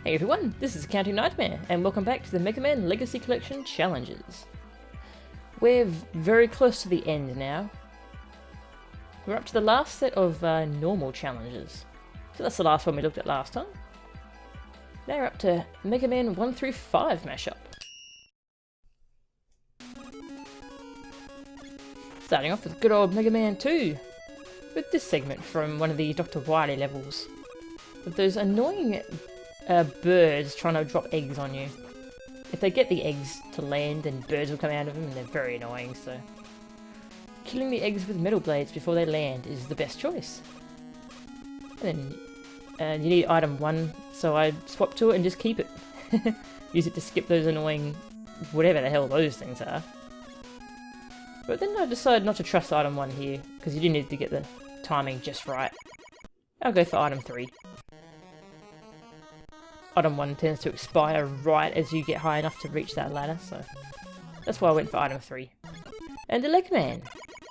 Hey everyone, this is Accounting Nightmare, and welcome back to the Mega Man Legacy Collection Challenges. We're very close to the end now. We're up to the last set of normal challenges. So that's the last one we looked at last time. Now we're up to Mega Man 1-5 Mashup. Starting off with good old Mega Man 2, with this segment from one of the Dr. Wily levels, with those annoying birds trying to drop eggs on you. If they get the eggs to land, then birds will come out of them, and they're very annoying, so killing the eggs with metal blades before they land is the best choice. And then you need item 1, so I swap to it and just keep it. Use it to skip those annoying whatever the hell those things are. But then I decided not to trust item 1 here, because you do need to get the timing just right. I'll go for item 3. Item 1 tends to expire right as you get high enough to reach that ladder, so that's why I went for item 3. And the Leg Man.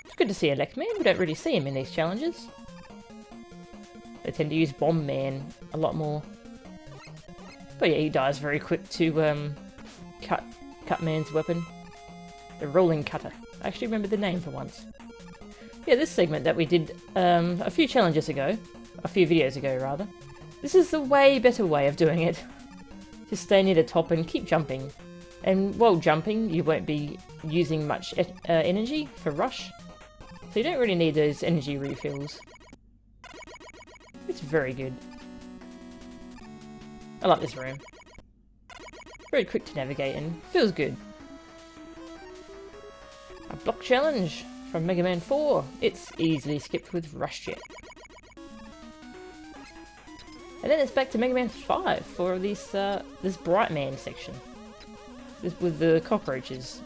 It's good to see a Leg Man, we don't really see him in these challenges. They tend to use Bomb Man a lot more. But yeah, he dies very quick to cut Man's weapon. The Rolling Cutter. I actually remember the name for once. Yeah, this segment that we did a few challenges ago, a few videos ago rather. This is the way better way of doing it. Just stay near the top and keep jumping. And while jumping, you won't be using much energy for rush. So you don't really need those energy refills. It's very good. I like this room. Very quick to navigate and feels good. A block challenge from Mega Man 4. It's easily skipped with Rush Jet. And then it's back to Mega Man 5 for this Bright Man section. This with the cockroaches.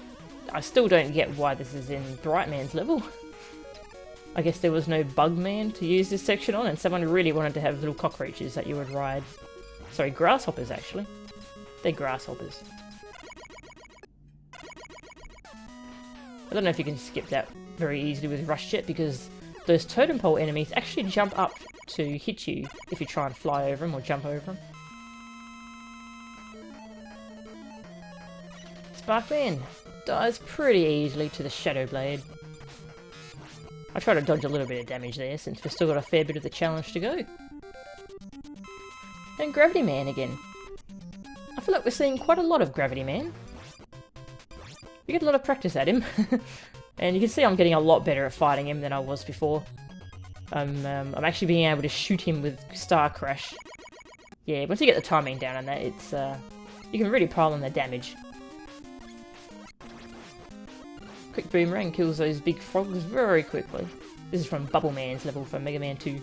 I still don't get why this is in Bright Man's level. I guess there was no Bug Man to use this section on, and someone really wanted to have little cockroaches that you would ride. Sorry, grasshoppers actually. They're grasshoppers. I don't know if you can skip that very easily with Rush Jet, because those totem pole enemies actually jump up to hit you if you try and fly over them or jump over them. Sparkman dies pretty easily to the Shadow Blade. I try to dodge a little bit of damage there since we've still got a fair bit of the challenge to go. And Gravity Man again. I feel like we're seeing quite a lot of Gravity Man. We get a lot of practice at him. And you can see I'm getting a lot better at fighting him than I was before. I'm actually being able to shoot him with Star Crash. Yeah, once you get the timing down on that, it's you can really pile on the damage. Quick Boomerang kills those big frogs very quickly. This is from Bubble Man's level for Mega Man 2.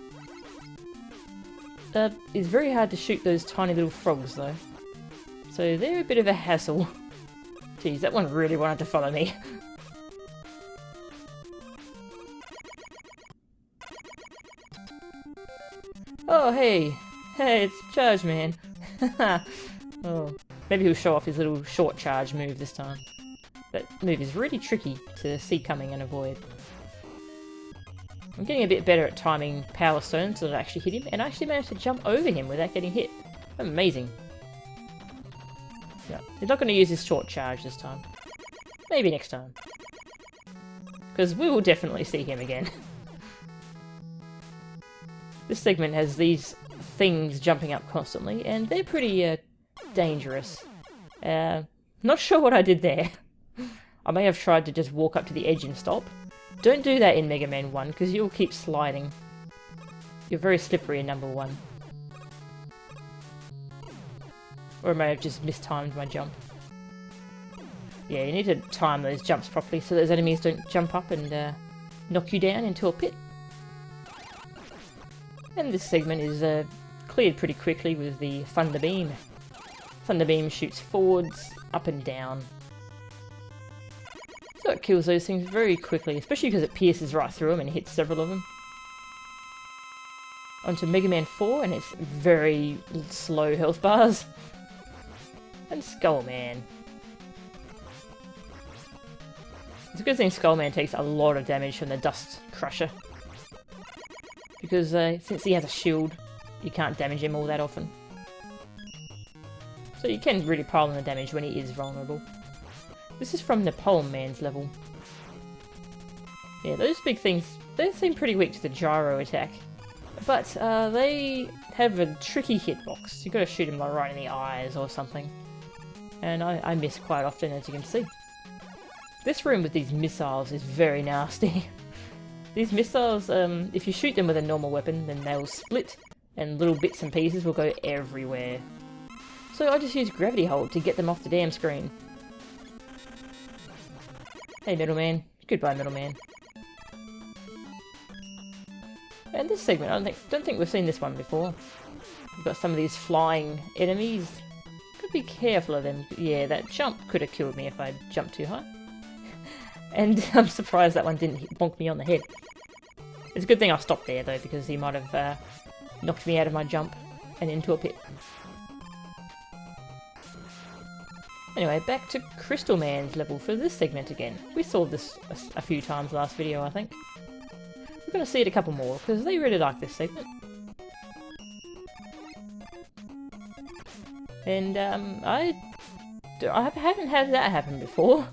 It's very hard to shoot those tiny little frogs though. So they're a bit of a hassle. Geez, that one really wanted to follow me. Oh, hey, it's Charge Man. Oh, maybe he'll show off his little short charge move this time. That move is really tricky to see coming and avoid. I'm getting a bit better at timing Power Stone so that I actually hit him, and I actually managed to jump over him without getting hit. Amazing. Yeah, he's not going to use his short charge this time. Maybe next time. Because we will definitely see him again. This segment has these things jumping up constantly, and they're pretty dangerous. Not sure what I did there. I may have tried to just walk up to the edge and stop. Don't do that in Mega Man 1, because you'll keep sliding. You're very slippery in number 1. Or I may have just mistimed my jump. Yeah, you need to time those jumps properly so those enemies don't jump up and knock you down into a pit. And this segment is cleared pretty quickly with the Thunder Beam. Thunder Beam shoots forwards, up and down. So it kills those things very quickly, especially because it pierces right through them and hits several of them. Onto Mega Man 4 and its very slow health bars. And Skull Man. It's a good thing Skull Man takes a lot of damage from the Dust Crusher. Because since he has a shield, you can't damage him all that often. So you can really pile on the damage when he is vulnerable. This is from the Pole Man's level. Yeah, those big things, they seem pretty weak to the gyro attack. But they have a tricky hitbox. You've got to shoot him like right in the eyes or something. And I miss quite often, as you can see. This room with these missiles is very nasty. These missiles, if you shoot them with a normal weapon, then they'll split and little bits and pieces will go everywhere. So I just use gravity hold to get them off the damn screen. Hey middleman. Goodbye middleman. And this segment, I don't think we've seen this one before. We've got some of these flying enemies. Gotta be careful of them. Yeah, that jump could have killed me if I jumped too high. And I'm surprised that one didn't bonk me on the head. It's a good thing I stopped there though, because he might have knocked me out of my jump and into a pit. Anyway, back to Crystal Man's level for this segment again. We saw this a few times last video, I think. We're going to see it a couple more, because they really like this segment. And I haven't had that happen before.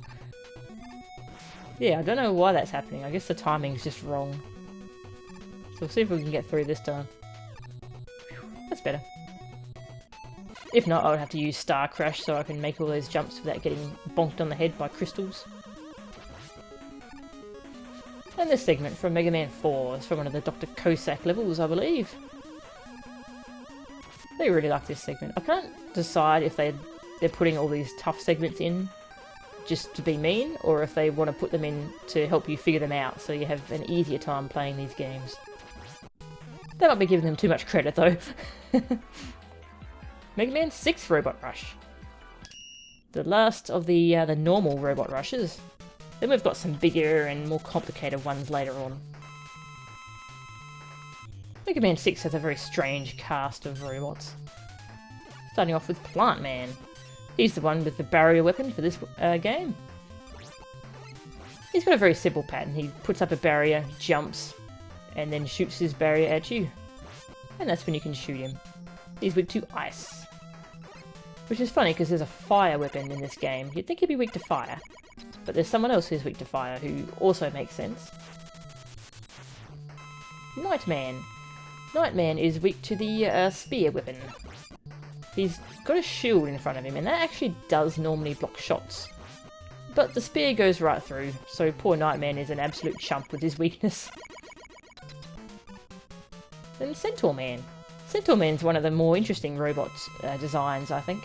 Yeah, I don't know why that's happening. I guess the timing's just wrong. So we'll see if we can get through this time. That's better. If not, I would have to use Star Crash so I can make all those jumps without getting bonked on the head by crystals. And this segment from Mega Man 4 is from one of the Dr. Cossack levels, I believe. They really like this segment. I can't decide if they're putting all these tough segments in just to be mean, or if they want to put them in to help you figure them out so you have an easier time playing these games. They might be giving them too much credit though. MM6 Robot Rush. The last of the normal Robot Rushes. Then we've got some bigger and more complicated ones later on. Mega Man 6 has a very strange cast of robots. Starting off with Plant Man. He's the one with the barrier weapon for this game. He's got a very simple pattern. He puts up a barrier, jumps, and then shoots his barrier at you. And that's when you can shoot him. He's weak to ice. Which is funny because there's a fire weapon in this game. You'd think he'd be weak to fire. But there's someone else who's weak to fire who also makes sense. Nightman. Nightman is weak to the spear weapon. He's got a shield in front of him and that actually does normally block shots. But the spear goes right through, so poor Nightman is an absolute chump with his weakness. Then Centaur Man. Centaur Man's one of the more interesting robot designs, I think.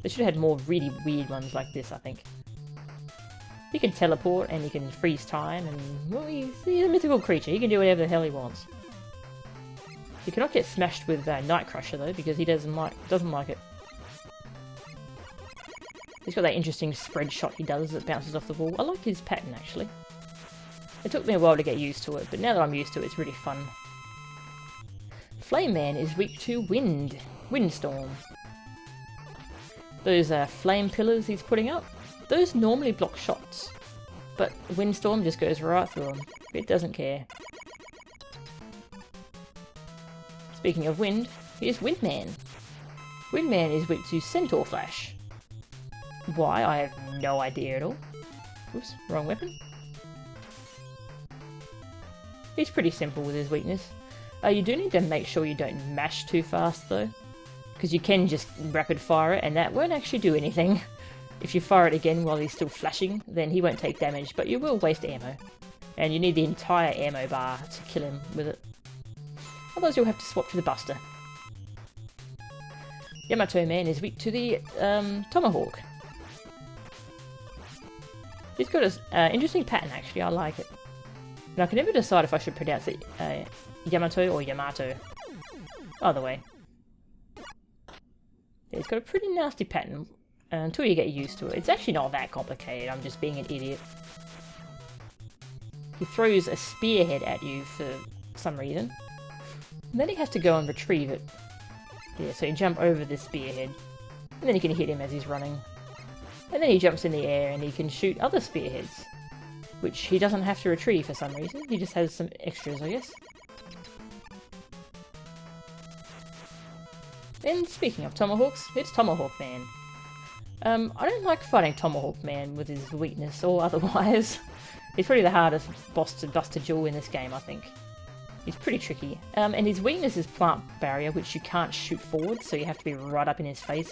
They should have had more really weird ones like this, I think. He can teleport and he can freeze time and, well, he's a mythical creature. He can do whatever the hell he wants. He cannot get smashed with Night Crusher though, because he doesn't like it. He's got that interesting spread shot he does that bounces off the wall. I like his pattern actually. It took me a while to get used to it, but now that I'm used to it, it's really fun. Flame Man is weak to wind. Windstorm. Those flame pillars he's putting up, those normally block shots. But Windstorm just goes right through them. It doesn't care. Speaking of wind, here's Windman. Windman is weak to Centaur Flash. Why? I have no idea at all. Oops, wrong weapon. He's pretty simple with his weakness. You do need to make sure you don't mash too fast though, because you can just rapid fire it and that won't actually do anything. If you fire it again while he's still flashing, then he won't take damage, but you will waste ammo. And you need the entire ammo bar to kill him with it. Otherwise you'll have to swap to the Buster. Yamato Man is weak to the Tomahawk. He's got an interesting pattern actually, I like it. And I can never decide if I should pronounce it Yamato or Yamato. Either way. Yeah, he's got a pretty nasty pattern until you get used to it. It's actually not that complicated, I'm just being an idiot. He throws a spearhead at you for some reason. And then he has to go and retrieve it. Yeah, so you jump over the spearhead. And then you can hit him as he's running. And then he jumps in the air and he can shoot other spearheads. Which he doesn't have to retrieve for some reason. He just has some extras, I guess. And speaking of tomahawks, it's Tomahawk Man. I don't like fighting Tomahawk Man with his weakness or otherwise. He's probably the hardest boss to bust a duel in this game, I think. He's pretty tricky. And his weakness is Plant Barrier, which you can't shoot forward, so you have to be right up in his face.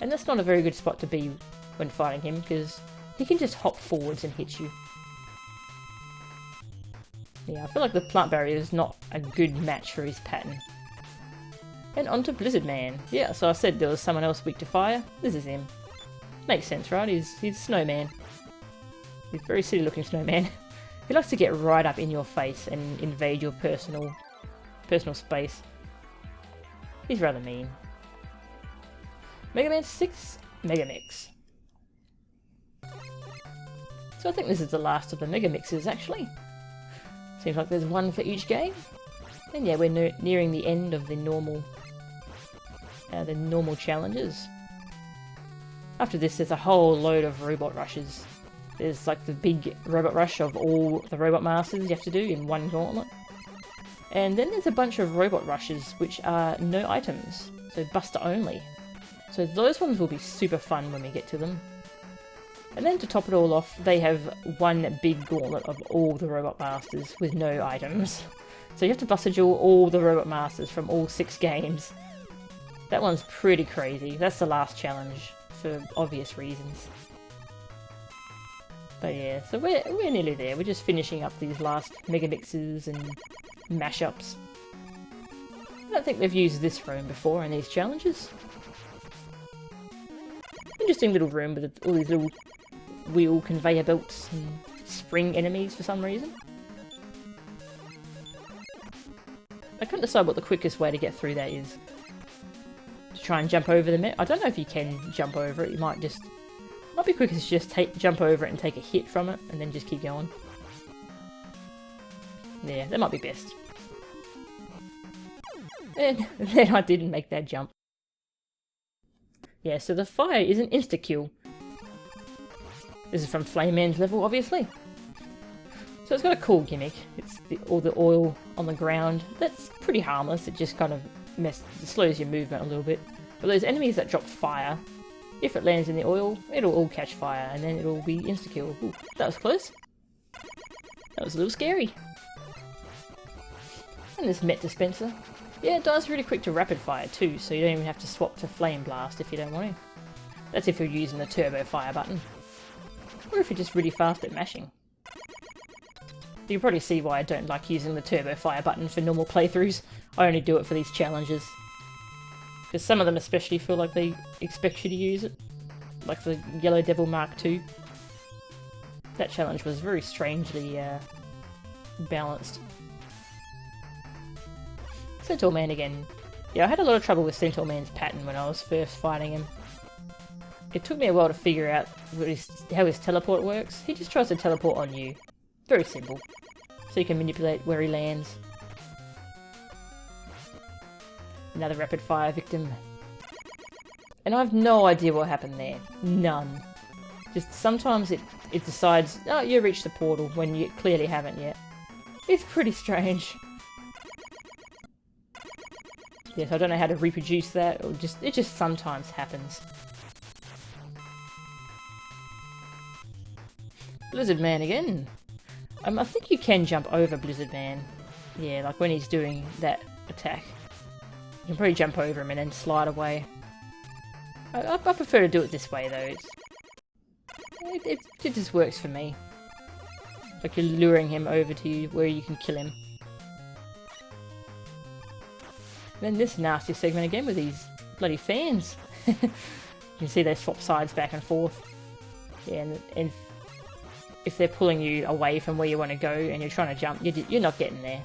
And that's not a very good spot to be when fighting him, because he can just hop forwards and hit you. Yeah, I feel like the Plant Barrier is not a good match for his pattern. And on to Blizzard Man. Yeah, so I said there was someone else weak to fire. This is him. Makes sense, right? He's Snowman. He's a very silly looking snowman. He likes to get right up in your face and invade your personal space. He's rather mean. MM6 Megamix. So I think this is the last of the Megamixes, actually. Seems like there's one for each game. And yeah, we're nearing the end of the normal challenges. After this, there's a whole load of robot rushes. There's like the big robot rush of all the robot masters you have to do in one gauntlet. And then there's a bunch of robot rushes which are no items, so buster only. So those ones will be super fun when we get to them. And then to top it all off, they have one big gauntlet of all the robot masters with no items. So you have to buster duel all the robot masters from all 6 games. That one's pretty crazy. That's the last challenge for obvious reasons. But yeah, so we're nearly there. We're just finishing up these last Megamixes and mashups. I don't think they've used this room before in these challenges. Interesting little room with all these little wheel conveyor belts and spring enemies for some reason. I couldn't decide what the quickest way to get through that is. To try and jump over the I don't know if you can jump over it. You might be quickest to just jump over it and take a hit from it and then just keep going. Yeah, that might be best. And then I didn't make that jump. Yeah, so the fire is an insta-kill. This is from Flame Man's level, obviously. So it's got a cool gimmick. It's all the oil on the ground. That's pretty harmless. It just kind of it slows your movement a little bit. But those enemies that drop fire, if it lands in the oil, it'll all catch fire and then it'll be insta-kill. Ooh, that was close. That was a little scary. And this Met Dispenser. Yeah, it dies really quick to rapid fire too, so you don't even have to swap to Flame Blast if you don't want to. That's if you're using the turbo fire button. Or if you're just really fast at mashing. You can probably see why I don't like using the turbo fire button for normal playthroughs. I only do it for these challenges. Because some of them especially feel like they expect you to use it. Like the Yellow Devil Mark II. That challenge was very strangely balanced. Centaur Man again. Yeah, I had a lot of trouble with Centaur Man's pattern when I was first fighting him. It took me a while to figure out how his teleport works. He just tries to teleport on you. Very simple. So you can manipulate where he lands. Another rapid fire victim. And I have no idea what happened there. None. Just sometimes it decides, oh, you reached the portal when you clearly haven't yet. It's pretty strange. Yes, I don't know how to reproduce that, or it just sometimes happens. Blizzard Man again. I think you can jump over Blizzard Man. Yeah, like when he's doing that attack. You can probably jump over him and then slide away. I prefer to do it this way though. It just works for me. Like you're luring him over to you where you can kill him. Then this nasty segment again with these bloody fans. You can see they swap sides back and forth. Yeah, and if they're pulling you away from where you want to go and you're trying to jump, you're not getting there.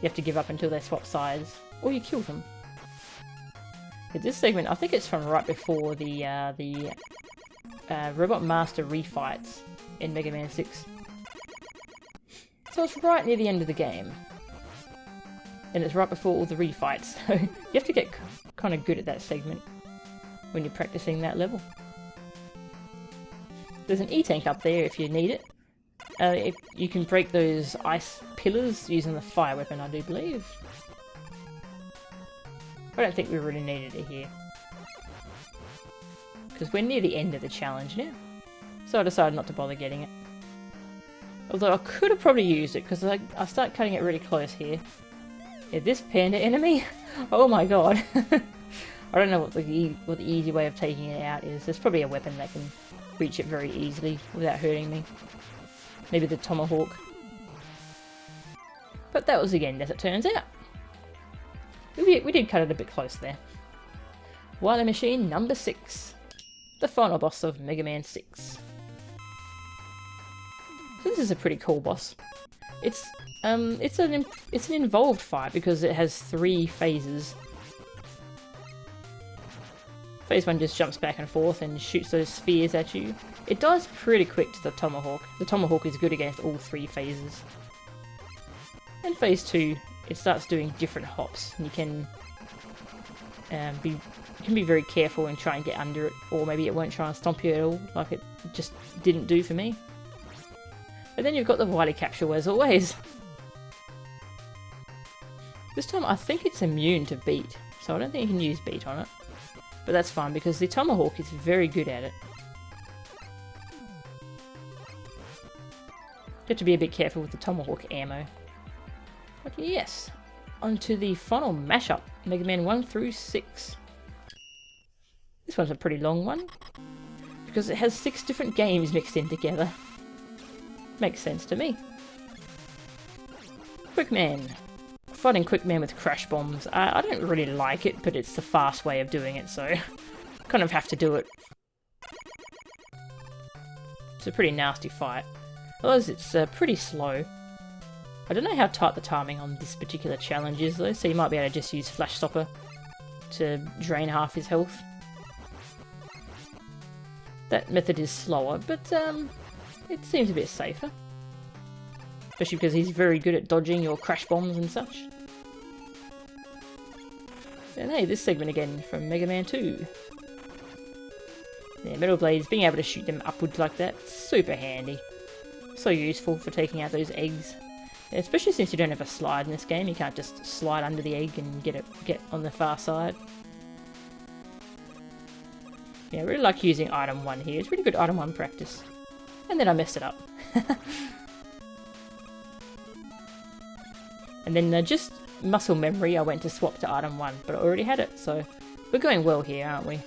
You have to give up until they swap sides, or you kill them. But this segment, I think it's from right before the Robot Master refights in Mega Man 6. So it's right near the end of the game. And it's right before all the refights, so you have to get kind of good at that segment when you're practicing that level. There's an E-tank up there if you need it. If you can break those ice pillars using the fire weapon, I do believe. I don't think we really needed it here. Because we're near the end of the challenge now. So I decided not to bother getting it. Although I could have probably used it, because I start cutting it really close here. Yeah, this panda enemy? Oh my god. I don't know what the easy way of taking it out is. There's probably a weapon that can reach it very easily without hurting me. Maybe the tomahawk. But that was the end, as it turns out. We did cut it a bit close there. Wily Machine number 6. The final boss of Mega Man 6. So this is a pretty cool boss. It's an involved fight because it has 3 phases. Phase 1 just jumps back and forth and shoots those spheres at you. It dies pretty quick to the tomahawk. The tomahawk is good against all 3 phases. And phase 2, it starts doing different hops, and you can be very careful and try and get under it, or maybe it won't try and stomp you at all, like it just didn't do for me. And then you've got the Wily capsule as always. This time I think it's immune to beat, so I don't think you can use beat on it. But that's fine because the tomahawk is very good at it. You have to be a bit careful with the tomahawk ammo. But yes, on to the final mashup, Mega Man 1 through 6. This one's a pretty long one, because it has 6 different games mixed in together. Makes sense to me. Quick Man. Fighting Quick Man with crash bombs. I don't really like it, but it's the fast way of doing it, so kind of have to do it. It's a pretty nasty fight. Otherwise, it's pretty slow. I don't know how tight the timing on this particular challenge is though, so you might be able to just use Flash Stopper to drain half his health. That method is slower, but it seems a bit safer. Especially because he's very good at dodging your crash bombs and such. And hey, this segment again from Mega Man 2. Yeah, metal blades, being able to shoot them upwards like that, super handy. So useful for taking out those eggs. Especially since you don't have a slide in this game, you can't just slide under the egg and get on the far side. Yeah, I really like using item 1 here. It's really good item 1 practice. And then I messed it up. And then just muscle memory, I went to swap to item 1, but I already had it, so we're going well here, aren't we?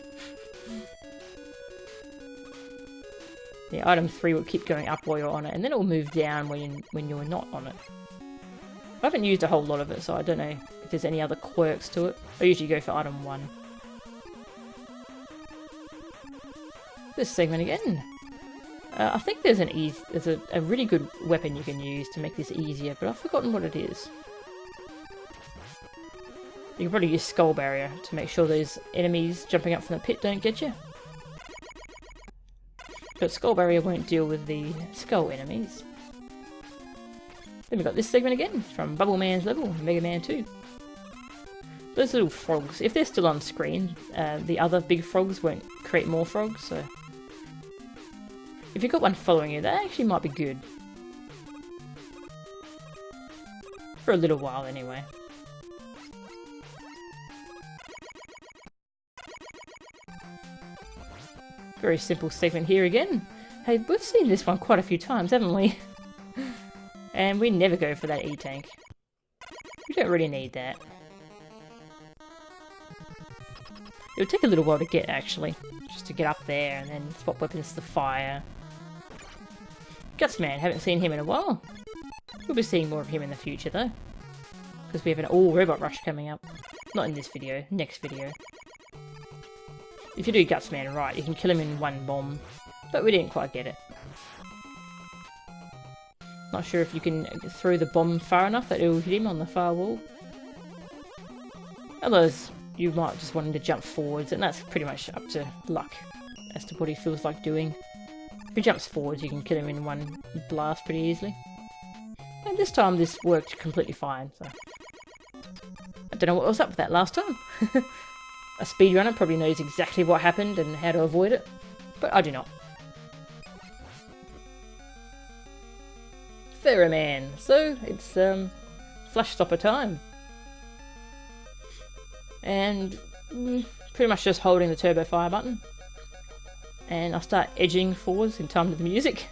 Yeah, item 3 will keep going up while you're on it, and then it will move down when you're not on it. I haven't used a whole lot of it, so I don't know if there's any other quirks to it. I usually go for item 1. This segment again. I think there's a really good weapon you can use to make this easier, but I've forgotten what it is. You can probably use Skull Barrier to make sure those enemies jumping up from the pit don't get you. But Skull Barrier won't deal with the skull enemies. Then we've got this segment again, from Bubble Man's level, Mega Man 2. Those little frogs, if they're still on screen, the other big frogs won't create more frogs, so... If you've got one following you, that actually might be good. For a little while, anyway. Very simple segment here again. Hey, we've seen this one quite a few times, haven't we? And we never go for that E-tank. We don't really need that. It'll take a little while to get, actually. Just to get up there and then swap weapons to the fire. Gutsman, haven't seen him in a while. We'll be seeing more of him in the future, though. Because we have an all-robot rush coming up. Not in this video, next video. If you do Gutsman right, you can kill him in one bomb. But we didn't quite get it. Not sure if you can throw the bomb far enough that it will hit him on the far wall. Otherwise, you might just want him to jump forwards, and that's pretty much up to luck as to what he feels like doing. If he jumps forwards, you can kill him in one blast pretty easily. And this time this worked completely fine, so... I don't know what was up with that last time. A speedrunner probably knows exactly what happened and how to avoid it, but I do not. Ferroman. So, it's Flash Stopper time. And pretty much just holding the turbo fire button. And I start edging forwards in time to the music.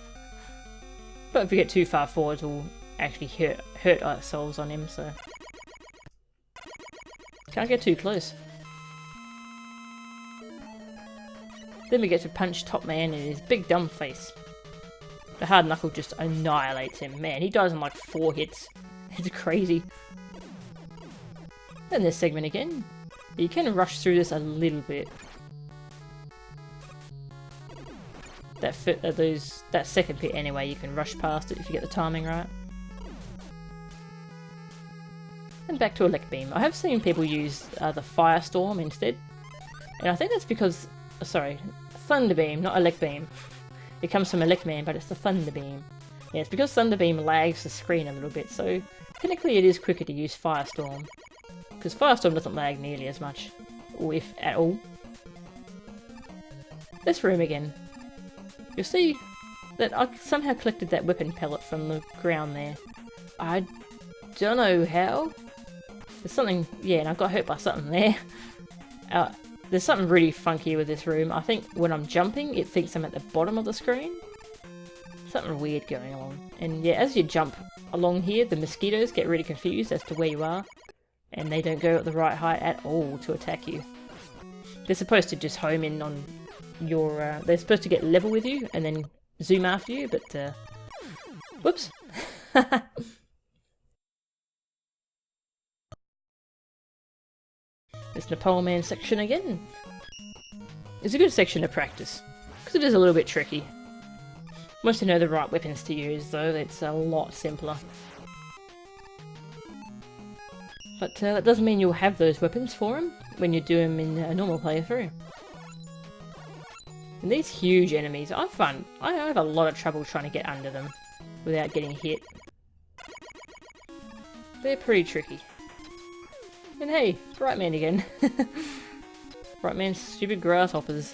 But if we get too far forwards, we'll actually hurt ourselves on him, so... Can't get too close. Then we get to punch Top Man in his big dumb face. The hard knuckle just annihilates him. Man, he dies in like 4 hits. It's crazy. Then this segment again. You can rush through this a little bit. That second pit anyway, you can rush past it if you get the timing right. And back to Elect Beam. I have seen people use the Firestorm instead. And I think that's because... sorry, Thunder Beam, not Elect Beam. It comes from Elect Man, but it's the Thunder Beam. Yeah, it's because Thunder Beam lags the screen a little bit, so technically it is quicker to use Firestorm. Because Firestorm doesn't lag nearly as much, or if at all. This room again. You'll see that I somehow collected that weapon pellet from the ground there. I don't know how. There's something, yeah, and I got hurt by something there. There's something really funky with this room. I think when I'm jumping, it thinks I'm at the bottom of the screen. Something weird going on. And yeah, as you jump along here, the mosquitoes get really confused as to where you are. And they don't go at the right height at all to attack you. They're supposed to just home in on your... they're supposed to get level with you and then zoom after you, but... whoops! This Nepal Man section again. It's a good section to practice, because it is a little bit tricky. Once you know the right weapons to use, though, it's a lot simpler. But that doesn't mean you'll have those weapons for him when you do them in a normal playthrough. And these huge enemies, I have a lot of trouble trying to get under them without getting hit. They're pretty tricky. And hey, Bright Man again. Bright Man's stupid grasshoppers.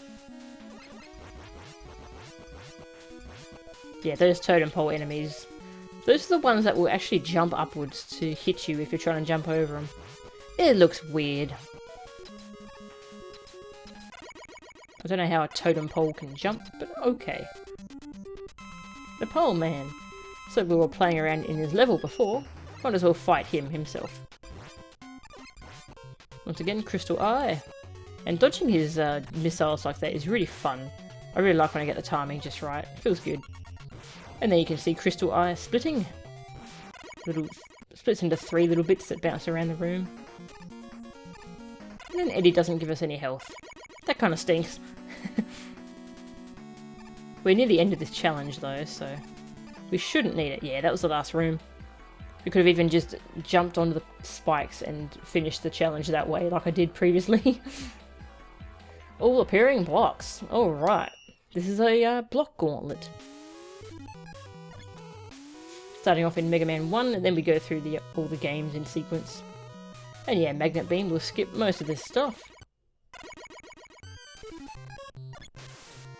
Yeah, those totem pole enemies. Those are the ones that will actually jump upwards to hit you if you're trying to jump over them. It looks weird. I don't know how a totem pole can jump, but okay. Nepal Man. So we were playing around in his level before. Might as well fight him himself. Once again, Crystal Eye. And dodging his missiles like that is really fun. I really like when I get the timing just right. It feels good. And then you can see Crystal Eye splitting. Splits into 3 little bits that bounce around the room. And then Eddie doesn't give us any health. That kind of stinks. We're near the end of this challenge though, so we shouldn't need it. Yeah, that was the last room. We could have even just jumped onto the spikes and finished the challenge that way, like I did previously. All appearing blocks. Alright. This is a block gauntlet. Starting off in Mega Man 1, and then we go through all the games in sequence. And yeah, Magnet Beam will skip most of this stuff.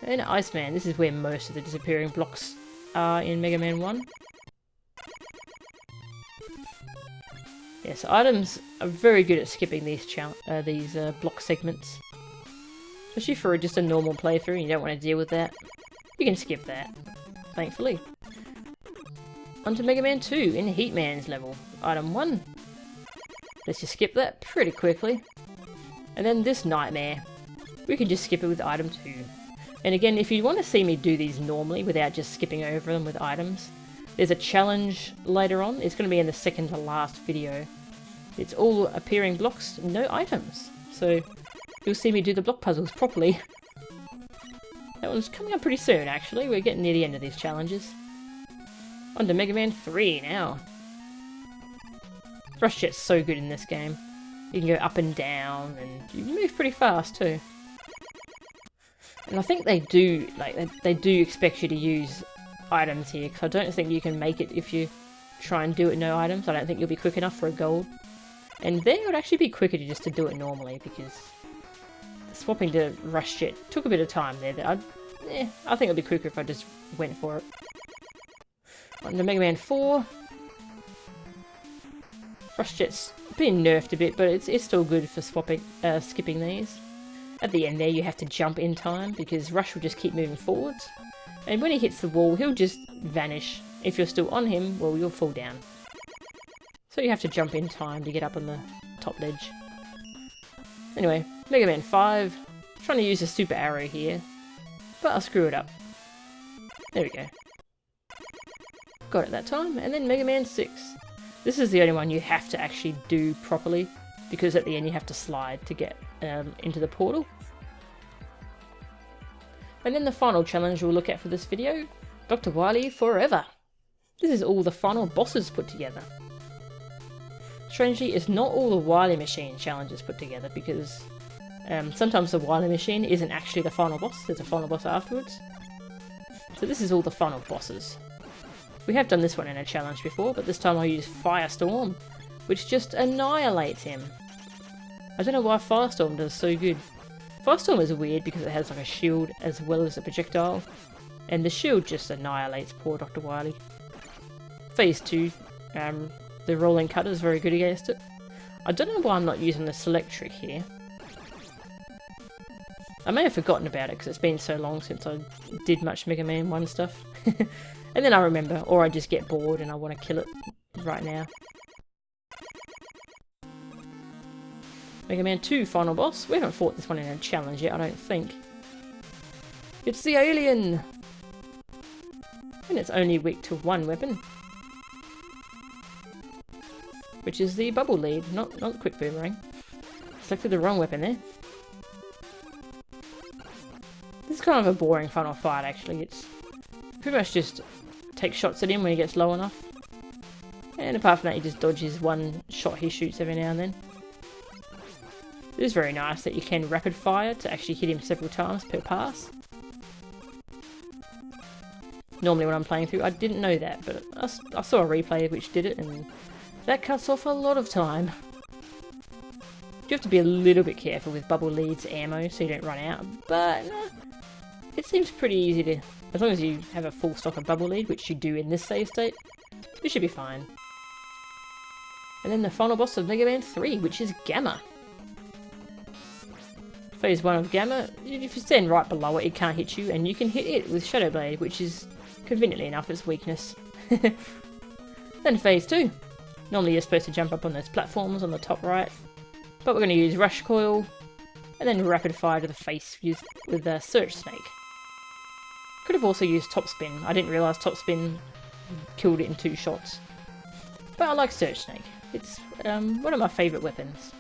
And Iceman, this is where most of the disappearing blocks are in Mega Man 1. Yes, items are very good at skipping these block segments. Especially for just a normal playthrough and you don't want to deal with that. You can skip that, thankfully. Onto Mega Man 2 in Heatman's level. Item 1. Let's just skip that pretty quickly. And then this Nightmare. We can just skip it with item 2. And again, if you want to see me do these normally without just skipping over them with items, there's a challenge later on. It's going to be in the second to last video. It's all appearing blocks, no items. So you'll see me do the block puzzles properly. That one's coming up pretty soon, actually. We're getting near the end of these challenges. On to Mega Man 3 now. Rush Jet's so good in this game. You can go up and down, and you can move pretty fast too. And I think they do expect you to use items here, because I don't think you can make it if you try and do it no items. I don't think you'll be quick enough for a gold. And then it would actually be quicker just to do it normally, because swapping to Rush Jet took a bit of time there. I think it'll be quicker if I just went for it. On to Mega Man 4. Rush Jet's been nerfed a bit, but it's still good for skipping these. At the end there, you have to jump in time because Rush will just keep moving forwards. And when he hits the wall, he'll just vanish. If you're still on him, well, you'll fall down. So you have to jump in time to get up on the top ledge. Anyway, Mega Man 5. Trying to use a super arrow here, but I'll screw it up. There we go. Got it that time. And then Mega Man 6. This is the only one you have to actually do properly, because at the end you have to slide to get into the portal. And then the final challenge we'll look at for this video, Dr. Wily Forever. This is all the final bosses put together. Strangely, it's not all the Wily Machine challenges put together, because sometimes the Wily Machine isn't actually the final boss, there's a final boss afterwards. So this is all the final bosses. We have done this one in a challenge before, but this time I used Firestorm, which just annihilates him. I don't know why Firestorm does so good. Firestorm is weird because it has like a shield as well as a projectile, and the shield just annihilates poor Dr. Wily. Phase 2, the rolling cutter is very good against it. I don't know why I'm not using the select trick here. I may have forgotten about it because it's been so long since I did much Mega Man 1 stuff. And then I remember, or I just get bored and I want to kill it right now. Mega Man 2 final boss. We haven't fought this one in a challenge yet, I don't think. It's the alien! And it's only weak to one weapon. Which is the bubble lead, not quick boomerang. Selected the wrong weapon there. This is kind of a boring final fight actually. It's pretty much just take shots at him when he gets low enough. And apart from that, he just dodges one shot he shoots every now and then. It is very nice that you can rapid fire to actually hit him several times per pass. Normally when I'm playing through, I didn't know that, but I saw a replay which did it, and that cuts off a lot of time. You have to be a little bit careful with bubble leads ammo so you don't run out, but it seems pretty easy to, as long as you have a full stock of bubble lead, which you do in this save state, you should be fine. And then the final boss of Mega Man 3, which is Gamma. Phase 1 of Gamma, if you stand right below it, it can't hit you, and you can hit it with Shadow Blade, which is, conveniently enough, its weakness. Then Phase 2. Normally you're supposed to jump up on those platforms on the top right, but we're going to use Rush Coil, and then Rapid Fire to the face with Search Snake. Could have also used Top Spin. I didn't realise Top Spin killed it in 2 shots. But I like Search Snake. It's one of my favourite weapons.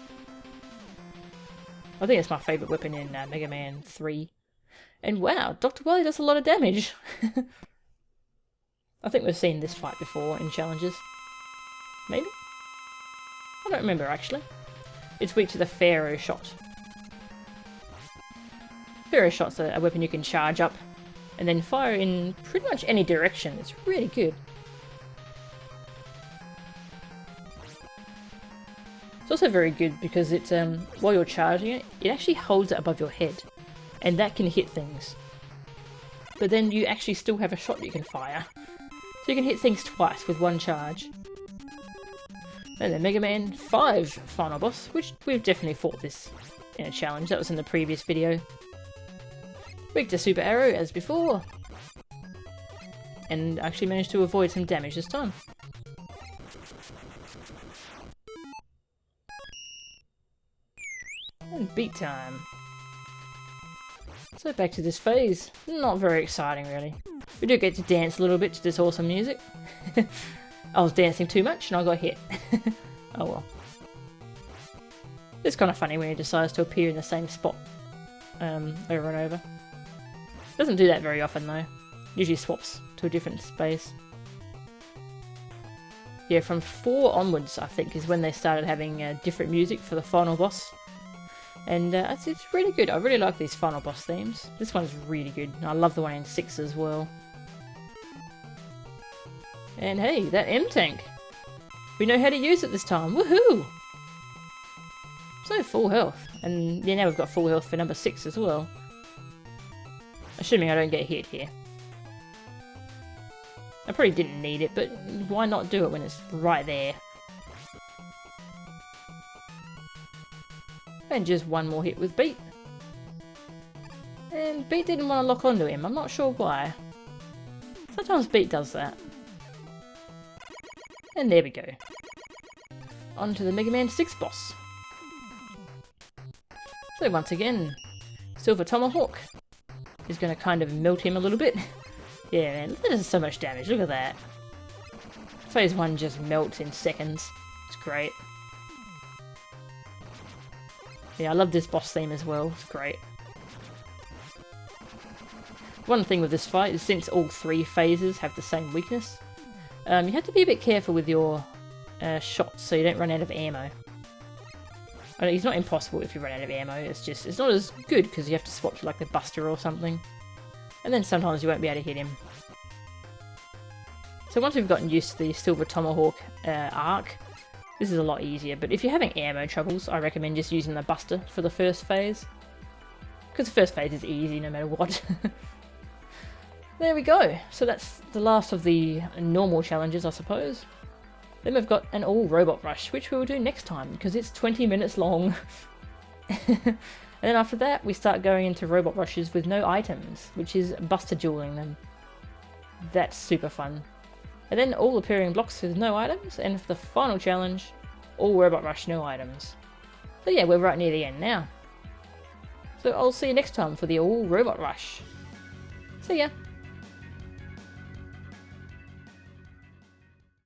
I think it's my favourite weapon in Mega Man 3. And wow, Dr. Wily does a lot of damage. I think we've seen this fight before in challenges. Maybe? I don't remember actually. It's weak to the Pharaoh shot. Pharaoh shot's a weapon you can charge up and then fire in pretty much any direction. It's really good. It's also very good because it's while you're charging it, it actually holds it above your head, and that can hit things. But then you actually still have a shot you can fire, so you can hit things twice with one charge. And then Mega Man 5 final boss, which we've definitely fought this in a challenge. That was in the previous video. Weak to Super Arrow as before, and actually managed to avoid some damage this time. And beat time. So back to this phase. Not very exciting really. We do get to dance a little bit to this awesome music. I was dancing too much and I got hit. Oh well. It's kind of funny when he decides to appear in the same spot over and over. Doesn't do that very often though. Usually swaps to a different space. Yeah, from 4 onwards I think is when they started having different music for the final boss. And it's really good. I really like these final boss themes. This one's really good. I love the one in 6 as well. And hey, that M-Tank! We know how to use it this time. Woohoo! So full health. And yeah, now we've got full health for number 6 as well. Assuming I don't get hit here. I probably didn't need it, but why not do it when it's right there? And just one more hit with Beat. And Beat didn't want to lock onto him, I'm not sure why. Sometimes Beat does that. And there we go. On to the Mega Man 6 boss. So once again, Silver Tomahawk is going to kind of melt him a little bit. Yeah, man, that does so much damage, look at that. Phase 1 just melts in seconds. It's great. Yeah, I love this boss theme as well, it's great. One thing with this fight is since all 3 phases have the same weakness, you have to be a bit careful with your shots so you don't run out of ammo. I mean, it's not impossible if you run out of ammo, it's not as good because you have to swap to like the Buster or something. And then sometimes you won't be able to hit him. So once we've gotten used to the Silver Tomahawk arc, this is a lot easier. But if you're having ammo troubles, I recommend just using the Buster for the first phase. Because the first phase is easy no matter what. There we go. So that's the last of the normal challenges, I suppose. Then we've got an all Robot Rush, which we will do next time, because it's 20 minutes long. And then after that, we start going into Robot Rushes with no items, which is Buster dueling them. That's super fun. And then all appearing blocks with no items, and for the final challenge, all Robot Rush, no items. So yeah, we're right near the end now. So I'll see you next time for the all Robot Rush. See ya!